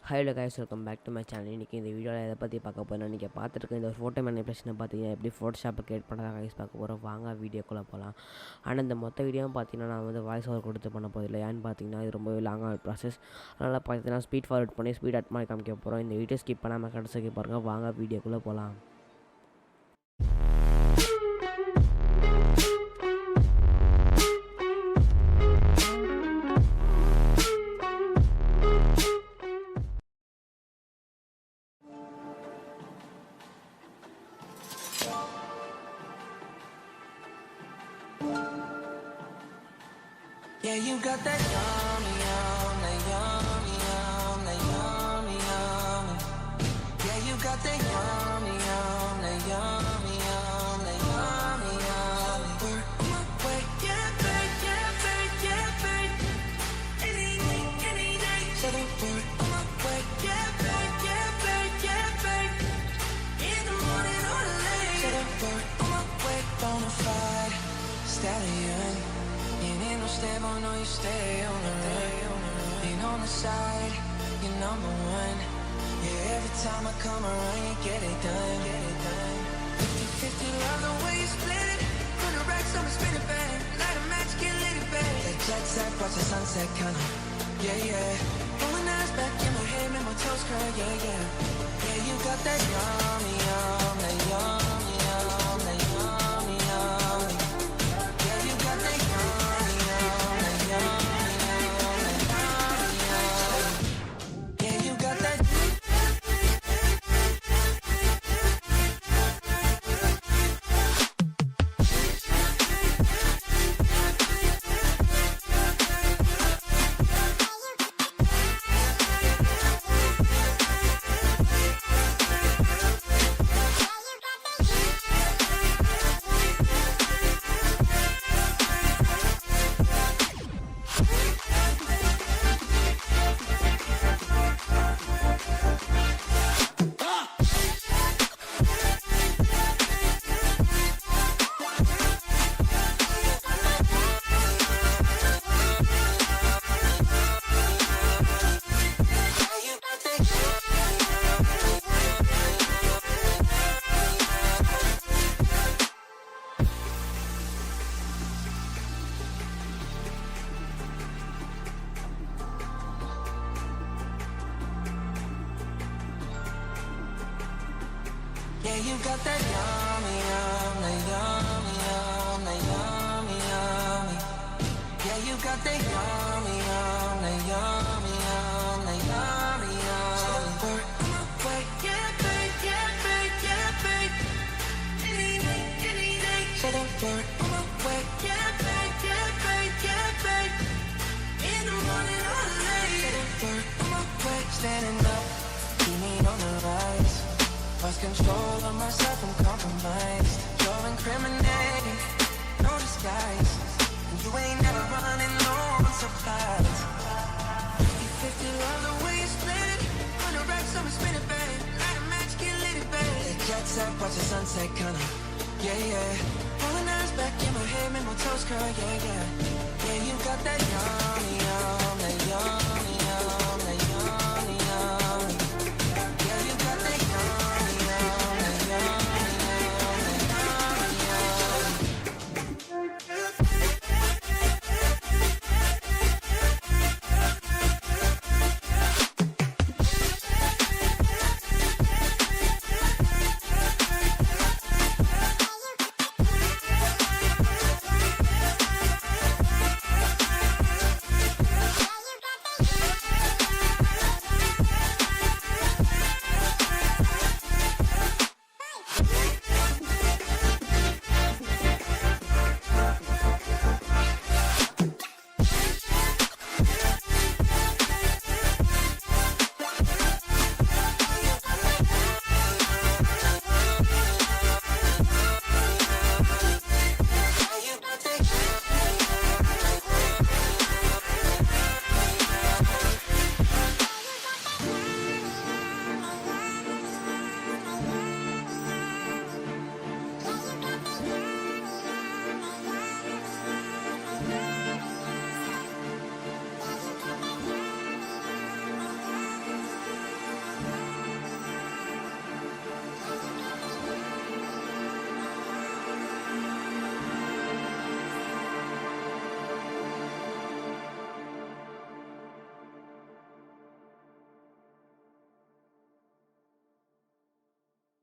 Hello guys, welcome back to my channel. இன்றைக்கி இந்த வீடியோவில் எதை பற்றி பார்க்க போகிறோம், நீங்கள் பார்த்துருக்க இந்த ஃபோட்டோ மேனிபுலேஷனை பார்த்தீங்கன்னா எப்படி ஃபோட்டோஷாப்பை கிரியேட் பண்ணுறதா கைஸ் பார்க்க போகிறோம். வாங்க வீடியோக்குள்ளே போகலாம். ஆனால் இந்த மொத்த வீடியோவும் பார்த்தீங்கன்னா நான் வந்து வாய்ஸ் ஓவர் கொடுத்து பண்ண போதில்லை. ஏன்னு பார்த்தீங்கன்னா இது ரொம்பவே லாங்காக ப்ராசஸ். அதனால் பார்த்தீங்கன்னா ஸ்பீட் ஃபார்வர்ட் பண்ணி ஸ்பீட் அட் மாதிரி காமிக்க போகிறோம். இந்த வீடியோ ஸ்கிப் பண்ணாமல் கடைசிக்கு பாருங்கள். வாங்க வீடியோக்குள்ளே போகலாம். Yeah, you got that yummy, yum, that yummy, yum, that yummy, yummy. Yeah, you got that yummy, yum, that yummy, yum, that yummy, yummy. Work my way, yeah, babe, yeah, babe, yeah, babe. Any day. So the work my way, yeah, babe, yeah, babe, yeah, babe. In the morning or late. So the work my way, bonafide stallion. Ain't no stable, no, you stay on the run. Ain't on the side, you're number one. Yeah, every time I come around, you get it done. 50-50, love the way you split it. Put the racks on me, spin it back. Light a match, get lit, babe. That jet set, watch the sunset, kinda. Yeah. Rolling eyes back in my head, make my toes curl, yeah. Yeah, you got that yummy, yum, that yummy, yum, that yummy, yummy. Yeah, you got that yummy. Yeah, you got that yummy, yum, that yummy, yum, that yummy, yummy. Yeah, you got that yummy, yum, that yummy, yum, that yummy, yummy. Work my way, yeah, babe, yeah, babe, yeah, babe. Any day. So don't work my way, yeah, babe, yeah, babe, yeah, babe. In the morning or late. So don't work my way, standing up, you need on the rise. Lost control of myself, I'm compromised. You're incriminating, no disguise. And you ain't never running low on supplies. 50-50, love the way you split it. Put the racks on me, spin it, babe. Light a match, get lit, babe. That jet set, watch the sunset, kinda. Yeah. Rolling eyes back in my head, make my toes curl, yeah. Yeah, you got that young.